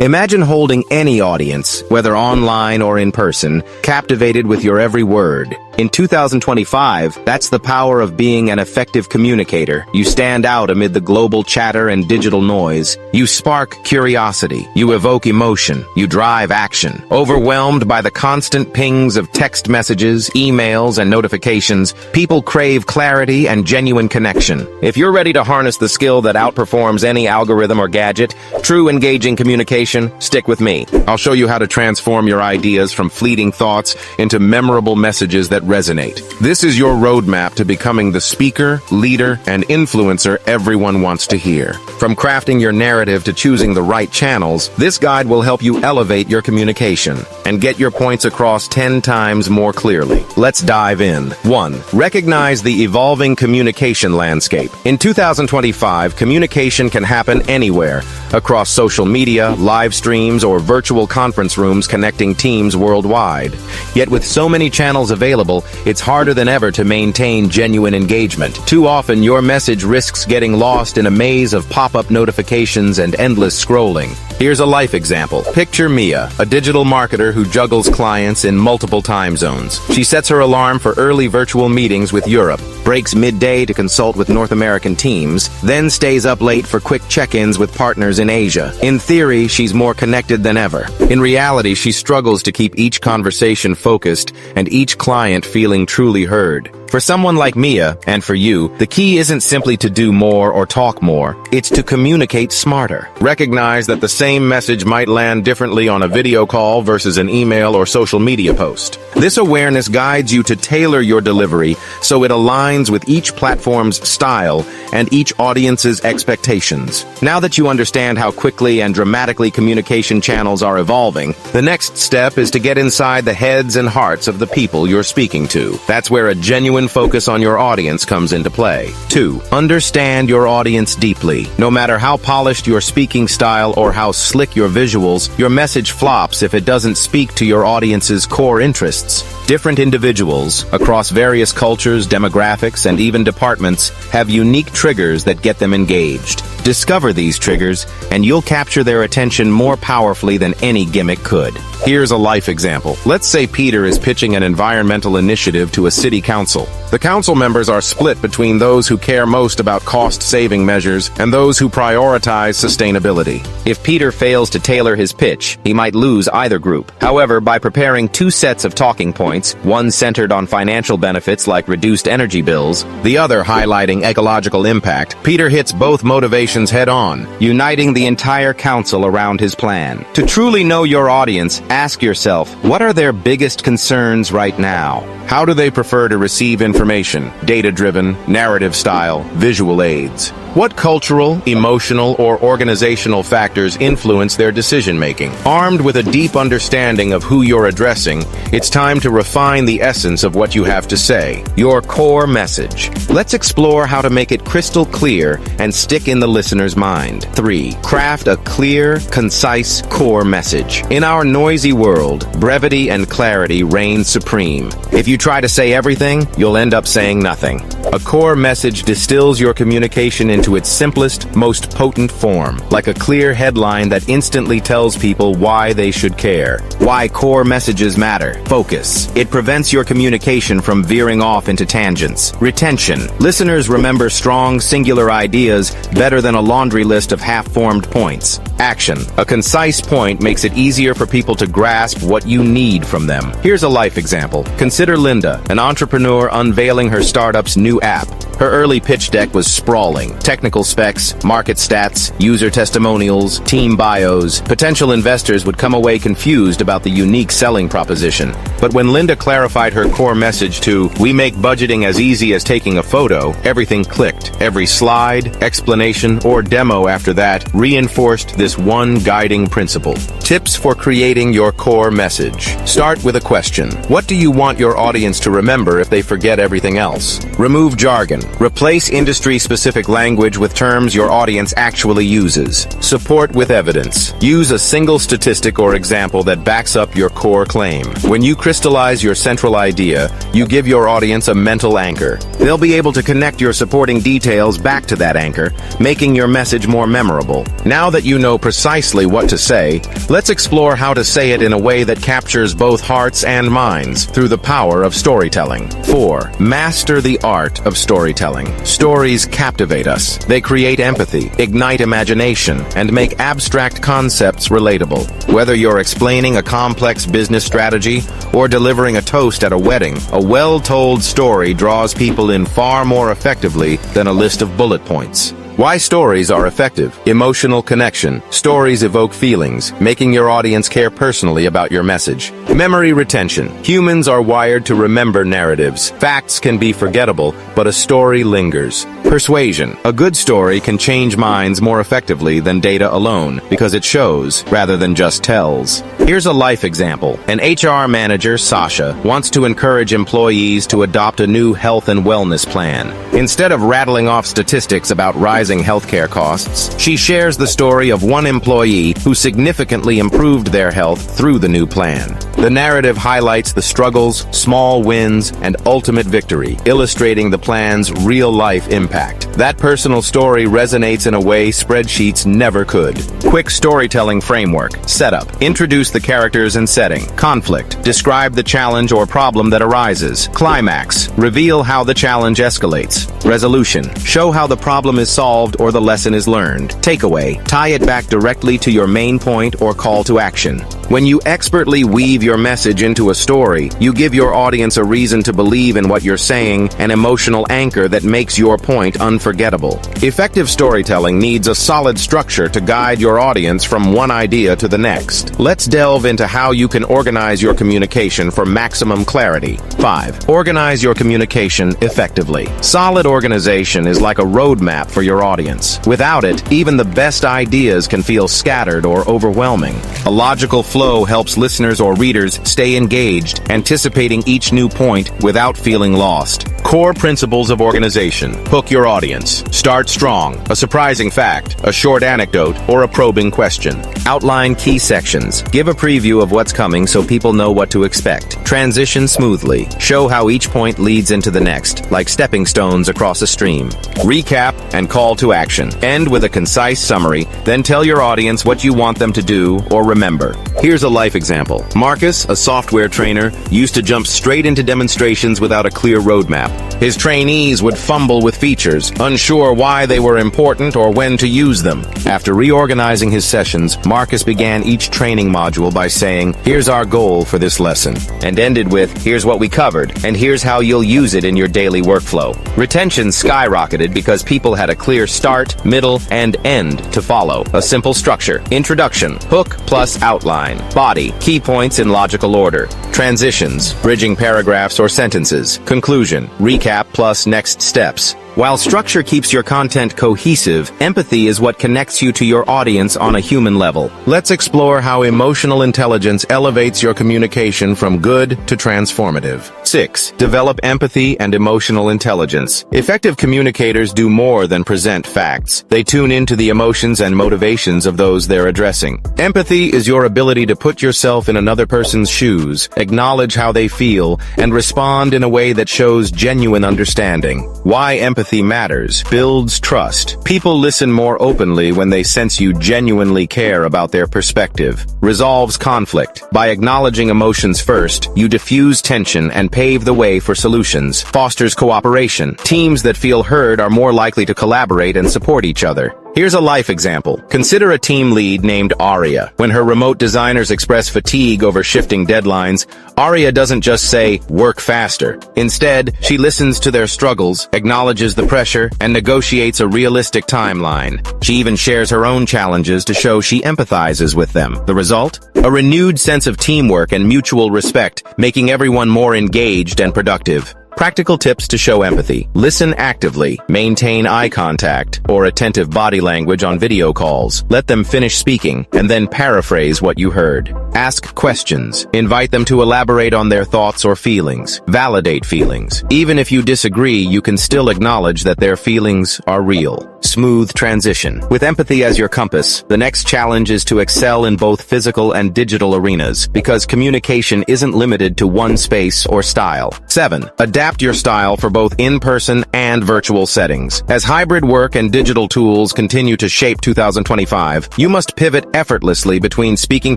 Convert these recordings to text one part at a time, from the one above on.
Imagine holding any audience, whether online or in person, captivated with your every word. In 2025, that's the power of being an effective communicator. You stand out amid the global chatter and digital noise. You spark curiosity. You evoke emotion. You drive action. Overwhelmed by the constant pings of text messages, emails, and notifications, people crave clarity and genuine connection. If you're ready to harness the skill that outperforms any algorithm or gadget, true engaging communication, stick with me. I'll show you how to transform your ideas from fleeting thoughts into memorable messages that resonate. This is your roadmap to becoming the speaker, leader, and influencer everyone wants to hear. From crafting your narrative to choosing the right channels, this guide will help you elevate your communication and get your points across 10 times more clearly. Let's dive in. 1. Recognize the evolving communication landscape. In 2025, communication can happen anywhere, across social media, live streams, or virtual conference rooms connecting teams worldwide. Yet with so many channels available, it's harder than ever to maintain genuine engagement. Too often, your message risks getting lost in a maze of pop-up notifications and endless scrolling. Here's a life example. Picture Mia, a digital marketer who juggles clients in multiple time zones. She sets her alarm for early virtual meetings with Europe, breaks midday to consult with North American teams, then stays up late for quick check-ins with partners in Asia. In theory, she's more connected than ever. In reality, she struggles to keep each conversation focused and each client feeling truly heard. For someone like Mia, and for you, the key isn't simply to do more or talk more, it's to communicate smarter. Recognize that the same message might land differently on a video call versus an email or social media post. This awareness guides you to tailor your delivery so it aligns with each platform's style and each audience's expectations. Now that you understand how quickly and dramatically communication channels are evolving, the next step is to get inside the heads and hearts of the people you're speaking to. That's where a genuine focus on your audience comes into play. 2. Understand your audience deeply. No matter how polished your speaking style or how slick your visuals, your message flops if it doesn't speak to your audience's core interests. Different individuals, across various cultures, demographics, and even departments, have unique triggers that get them engaged. Discover these triggers, and you'll capture their attention more powerfully than any gimmick could. Here's a life example. Let's say Peter is pitching an environmental initiative to a city council. The council members are split between those who care most about cost-saving measures and those who prioritize sustainability. If Peter fails to tailor his pitch, he might lose either group. However, by preparing 2 sets of talking points, one centered on financial benefits like reduced energy bills, the other highlighting ecological impact, Peter hits both motivations head-on, uniting the entire council around his plan. To truly know your audience, ask yourself, what are their biggest concerns right now? How do they prefer to receive information? Data-driven, narrative style, visual aids. What cultural, emotional, or organizational factors influence their decision-making? Armed with a deep understanding of who you're addressing, it's time to refine the essence of what you have to say, your core message. Let's explore how to make it crystal clear and stick in the listener's mind. 3. Craft a clear, concise core message. In our noisy world, brevity and clarity reign supreme. If you try to say everything, you'll end up saying nothing. A core message distills your communication into its simplest, most potent form, like a clear headline that instantly tells people why they should care. Why core messages matter. Focus. It prevents your communication from veering off into tangents. Retention. Listeners remember strong, singular ideas better than a laundry list of half-formed points. Action. A concise point makes it easier for people to grasp what you need from them. Here's a life example. Consider Linda, an entrepreneur unveiling her startup's new app. Her early pitch deck was sprawling. Technical specs, market stats, user testimonials, team bios. Potential investors would come away confused about the unique selling proposition. But when Linda clarified her core message to, "We make budgeting as easy as taking a photo," everything clicked. Every slide, explanation, or demo after that reinforced this one guiding principle. Tips for creating your core message. Start with a question. What do you want your audience to remember if they forget everything else? Remove jargon. Replace industry-specific language with terms your audience actually uses. Support with evidence. Use a single statistic or example that backs up your core claim. When you crystallize your central idea, you give your audience a mental anchor. They'll be able to connect your supporting details back to that anchor, making your message more memorable. Now that you know know precisely what to say, let's explore how to say it in a way that captures both hearts and minds through the power of storytelling. 4. Master the art of storytelling. Stories captivate us. They create empathy, ignite imagination, and make abstract concepts relatable. Whether you're explaining a complex business strategy or delivering a toast at a wedding, a well-told story draws people in far more effectively than a list of bullet points. Why stories are effective. Emotional connection. Stories evoke feelings, making your audience care personally about your message. Memory retention. Humans are wired to remember narratives. Facts can be forgettable, but a story lingers. Persuasion. A good story can change minds more effectively than data alone, because it shows rather than just tells. Here's a life example. An HR manager, Sasha, wants to encourage employees to adopt a new health and wellness plan. Instead of rattling off statistics about rising healthcare costs, she shares the story of one employee who significantly improved their health through the new plan. The narrative highlights the struggles, small wins, and ultimate victory, illustrating the plan's real-life impact. That personal story resonates in a way spreadsheets never could. Quick storytelling framework. Setup. Introduce the characters and setting. Conflict. Describe the challenge or problem that arises. Climax. Reveal how the challenge escalates. Resolution. Show how the problem is solved or the lesson is learned. Takeaway. Tie it back directly to your main point or call to action. When you expertly weave your message into a story, you give your audience a reason to believe in what you're saying, an emotional anchor that makes your point unforgettable. Effective storytelling needs a solid structure to guide your audience from one idea to the next. Let's delve into how you can organize your communication for maximum clarity. 5. Organize your communication effectively. Solid organization is like a roadmap for your audience. Without it, even the best ideas can feel scattered or overwhelming. A logical flow helps listeners or readers stay engaged, anticipating each new point without feeling lost. Core principles of organization. Hook your audience. Start strong. A surprising fact, a short anecdote, or a probing question. Outline key sections. Give a preview of what's coming so people know what to expect. Transition smoothly. Show how each point leads into the next, like stepping stones across a stream. Recap and call to action. End with a concise summary, then tell your audience what you want them to do or remember. Here's a life example. Marcus, a software trainer, used to jump straight into demonstrations without a clear roadmap. His trainees would fumble with features, unsure why they were important or when to use them. After reorganizing his sessions, Marcus began each training module by saying, "Here's our goal for this lesson," and ended with, "Here's what we covered, and here's how you'll use it in your daily workflow." Retention skyrocketed because people had a clear start, middle, and end to follow. A simple structure. Introduction, hook plus outline. Body, key points in logical order. Transitions, bridging paragraphs or sentences. Conclusion, recap plus next steps. While structure keeps your content cohesive, empathy is what connects you to your audience on a human level. Let's explore how emotional intelligence elevates your communication from good to transformative. 6. Develop empathy and emotional intelligence. Effective communicators do more than present facts. They tune into the emotions and motivations of those they're addressing. Empathy is your ability to put yourself in another person's shoes, acknowledge how they feel, and respond in a way that shows genuine understanding. Why empathy matters. Builds trust. People listen more openly when they sense you genuinely care about their perspective. Resolves conflict. By acknowledging emotions first, you diffuse tension and pave the way for solutions. Fosters cooperation. Teams that feel heard are more likely to collaborate and support each other. Here's a life example. Consider a team lead named Aria. When her remote designers express fatigue over shifting deadlines, Aria doesn't just say, "Work faster." Instead, she listens to their struggles, acknowledges the pressure, and negotiates a realistic timeline. She even shares her own challenges to show she empathizes with them. The result? A renewed sense of teamwork and mutual respect, making everyone more engaged and productive. Practical tips to show empathy. Listen actively. Maintain eye contact or attentive body language on video calls. Let them finish speaking and then paraphrase what you heard. Ask questions. Invite them to elaborate on their thoughts or feelings. Validate feelings. Even if you disagree, you can still acknowledge that their feelings are real. Smooth transition. With empathy as your compass, the next challenge is to excel in both physical and digital arenas, because communication isn't limited to one space or style. 7. Adapt your style for both in-person and virtual settings. As hybrid work and digital tools continue to shape 2025, you must pivot effortlessly between speaking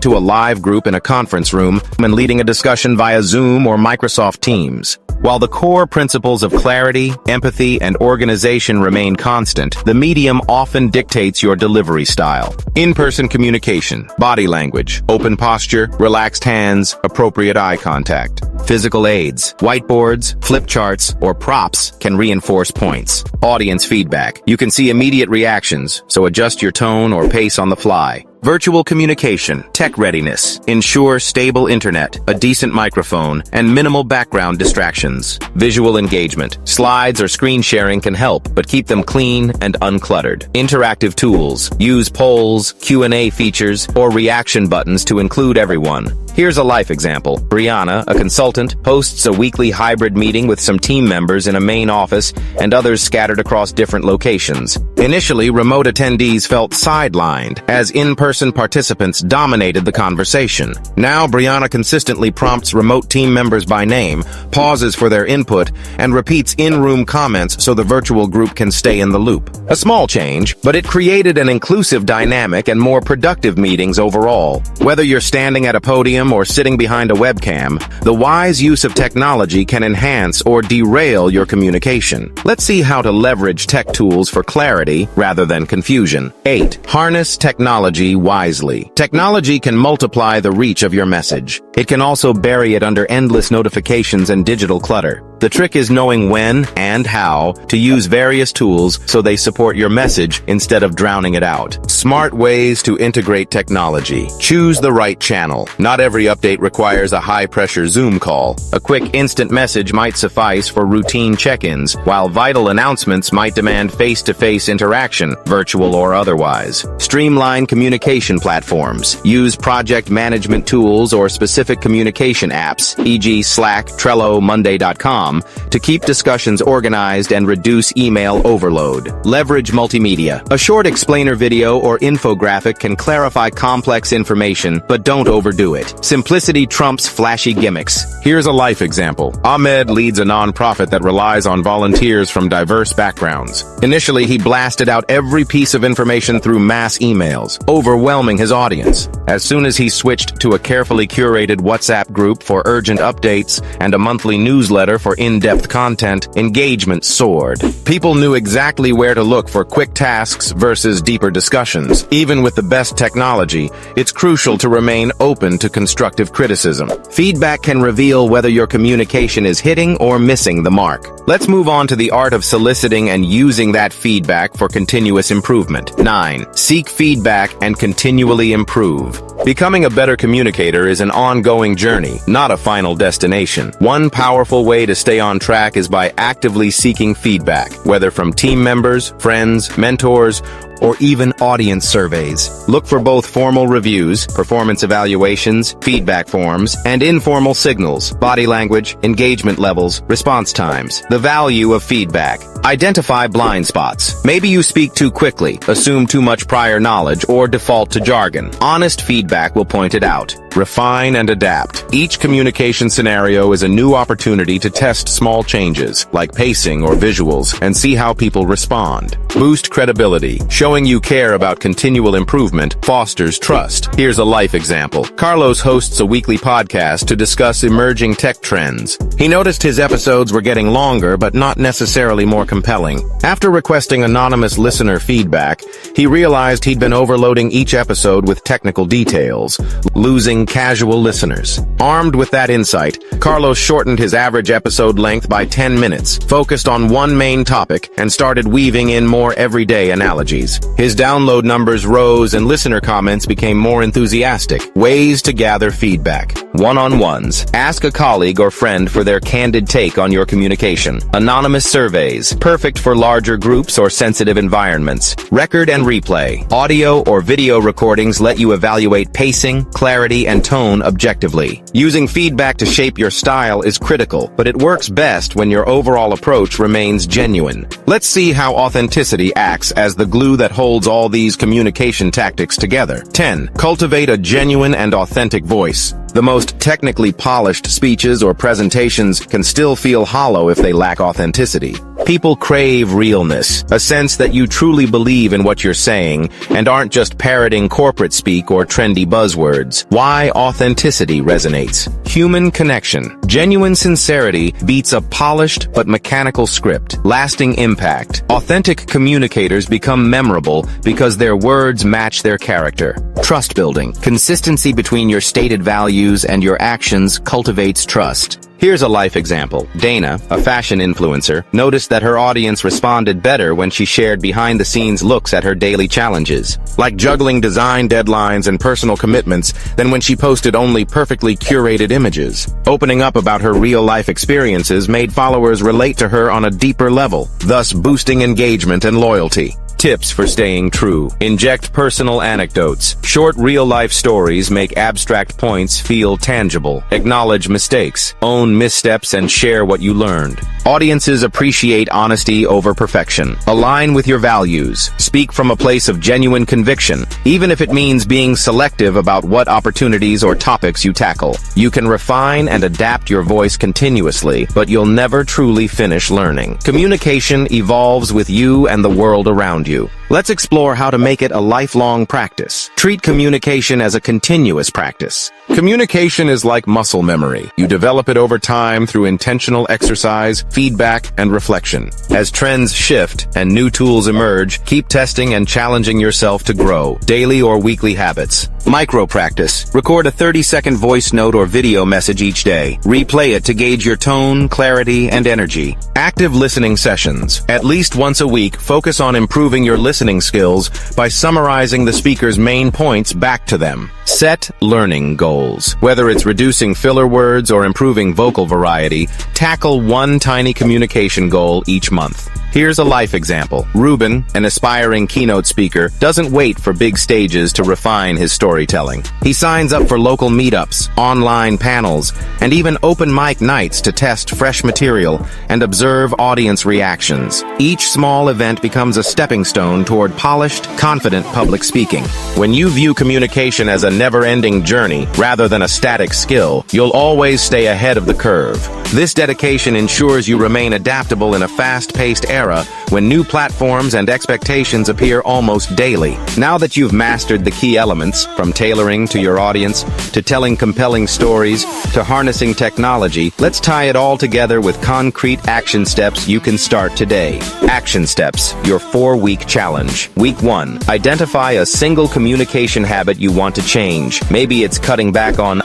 to a live group in a conference room and leading a discussion via Zoom or Microsoft Teams. While the core principles of clarity, empathy, and organization remain constant, the medium often dictates your delivery style. In-person communication, body language, open posture, relaxed hands, appropriate eye contact. Physical aids, whiteboards, flip charts, or props can reinforce points. Audience feedback. You can see immediate reactions, so adjust your tone or pace on the fly. Virtual communication, tech readiness. Ensure stable internet, a decent microphone, and minimal background distractions. Visual engagement. Slides or screen sharing can help, but keep them clean and uncluttered. Interactive tools. Use polls, Q&A features, or reaction buttons to include everyone. Here's a life example. Brianna, a consultant, hosts a weekly hybrid meeting with some team members in a main office and others scattered across different locations. Initially, remote attendees felt sidelined as in-person participants dominated the conversation. Now, Brianna consistently prompts remote team members by name, pauses for their input, and repeats in-room comments so the virtual group can stay in the loop. A small change, but it created an inclusive dynamic and more productive meetings overall. Whether you're standing at a podium or sitting behind a webcam, the wise use of technology can enhance or derail your communication. Let's see how to leverage tech tools for clarity rather than confusion. 8. Harness technology wisely. Technology can multiply the reach of your message. It can also bury it under endless notifications and digital clutter. The trick is knowing when and how to use various tools so they support your message instead of drowning it out. Smart ways to integrate technology. Choose the right channel. Not every update requires a high-pressure Zoom call. A quick instant message might suffice for routine check-ins, while vital announcements might demand face-to-face interaction, virtual or otherwise. Streamline communication platforms. Use project management tools or specific communication apps, e.g. Slack, Trello, Monday.com, to keep discussions organized and reduce email overload. Leverage multimedia. A short explainer video or infographic can clarify complex information, but don't overdo it. Simplicity trumps flashy gimmicks. Here's a life example. Ahmed leads a nonprofit that relies on volunteers from diverse backgrounds. Initially, he blasted out every piece of information through mass emails, overwhelming his audience. As soon as he switched to a carefully curated WhatsApp group for urgent updates and a monthly newsletter for in-depth content, engagement soared. People knew exactly where to look for quick tasks versus deeper discussions. Even with the best technology, it's crucial to remain open to constructive criticism. Feedback can reveal whether your communication is hitting or missing the mark. Let's move on to the art of soliciting and using that feedback for continuous improvement. 9. Seek feedback and continually improve. Becoming a better communicator is an ongoing journey, not a final destination. One powerful way to stay on track is by actively seeking feedback, whether from team members, friends, mentors, or even audience surveys. Look for both formal reviews, performance evaluations, feedback forms, and informal signals, body language, engagement levels, response times. The value of feedback. Identify blind spots. Maybe you speak too quickly, assume too much prior knowledge, or default to jargon. Honest feedback will point it out. Refine and adapt. Each communication scenario is a new opportunity to test small changes, like pacing or visuals, and see how people respond. Boost credibility. Showing you care about continual improvement fosters trust. Here's a life example. Carlos hosts a weekly podcast to discuss emerging tech trends. He noticed his episodes were getting longer, but not necessarily more compelling. After requesting anonymous listener feedback, he realized he'd been overloading each episode with technical details, losing casual listeners. Armed with that insight, Carlos shortened his average episode length by 10 minutes, focused on one main topic, and started weaving in more everyday analogies. His download numbers rose and listener comments became more enthusiastic. Ways to gather feedback. One-on-ones. Ask a colleague or friend for their candid take on your communication. Anonymous surveys. Perfect for larger groups or sensitive environments. Record and replay. Audio or video recordings let you evaluate pacing, clarity, and tone objectively. Using feedback to shape your style is critical, but it works best when your overall approach remains genuine. Let's see how authenticity acts as the glue that holds all these communication tactics together. 10. Cultivate a genuine and authentic voice. The most technically polished speeches or presentations can still feel hollow if they lack authenticity. People crave realness, a sense that you truly believe in what you're saying and aren't just parroting corporate speak or trendy buzzwords. Why authenticity resonates. Human connection. Genuine sincerity beats a polished but mechanical script. Lasting impact. Authentic communicators become memorable because their words match their character. Trust building. Consistency between your stated values and your actions cultivates trust. Here's a life example. Dana, a fashion influencer, noticed that her audience responded better when she shared behind-the-scenes looks at her daily challenges, like juggling design deadlines and personal commitments, than when she posted only perfectly curated images. Opening up about her real-life experiences made followers relate to her on a deeper level, thus boosting engagement and loyalty. Tips for staying true. Inject personal anecdotes. Short real-life stories make abstract points feel tangible. Acknowledge mistakes. Own missteps and share what you learned. Audiences appreciate honesty over perfection. Align with your values. Speak from a place of genuine conviction, even if it means being selective about what opportunities or topics you tackle. You can refine and adapt your voice continuously, but you'll never truly finish learning. Communication evolves with you and the world around you. Let's explore how to make it a lifelong practice. Treat communication as a continuous practice. Communication is like muscle memory. You develop it over time through intentional exercise, feedback, and reflection. As trends shift and new tools emerge, keep testing and challenging yourself to grow. Daily or weekly habits. Micro practice. Record a 30-second voice note or video message each day. Replay it to gauge your tone, clarity, and energy. Active listening sessions. At least once a week, focus on improving your listening skills by summarizing the speaker's main points back to them. Set learning goals. Whether it's reducing filler words or improving vocal variety, tackle one tiny communication goal each month. Here's a life example. Ruben, an aspiring keynote speaker, doesn't wait for big stages to refine his storytelling. He signs up for local meetups, online panels, and even open mic nights to test fresh material and observe audience reactions. Each small event becomes a stepping stone toward polished, confident public speaking. When you view communication as a never-ending journey rather than a static skill, you'll always stay ahead of the curve. This dedication ensures you remain adaptable in a fast-paced era when new platforms and expectations appear almost daily. Now that you've mastered the key elements, from tailoring to your audience, to telling compelling stories, to harnessing technology, let's tie it all together with concrete action steps you can start today. Action steps, your 4-week challenge. Week 1, identify a single communication habit you want to change. Maybe it's cutting back on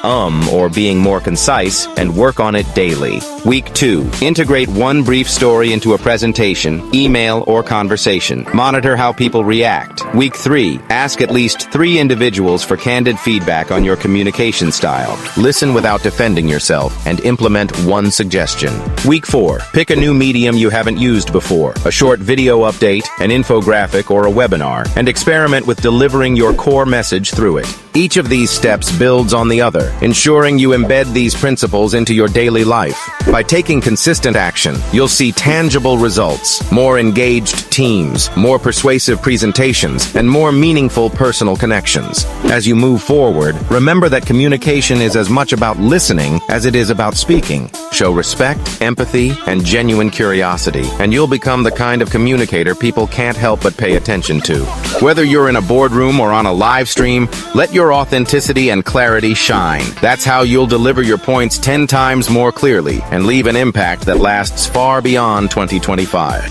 or being more concise, and work on it daily. Week 2, integrate one brief story into a presentation, email, or conversation. Monitor how people react. Week 3, ask at least 3 individuals for candid feedback on your communication style. Listen without defending yourself, and implement one suggestion. Week 4, pick a new medium you haven't used before, a short video update, an infographic, or a webinar, and experiment with delivering your core message through it. Each of these steps builds on the other, ensuring you embed these principles into your daily life. By taking consistent action, you'll see tangible results, more engaged teams, more persuasive presentations, and more meaningful personal connections. As you move forward, remember that communication is as much about listening as it is about speaking. Show respect, empathy, and genuine curiosity, and you'll become the kind of communicator people can't help but pay attention to. Whether you're in a boardroom or on a live stream, let your authenticity and clarity shine. That's how you'll deliver your points 10 times more clearly and leave an impact that lasts far beyond 2025.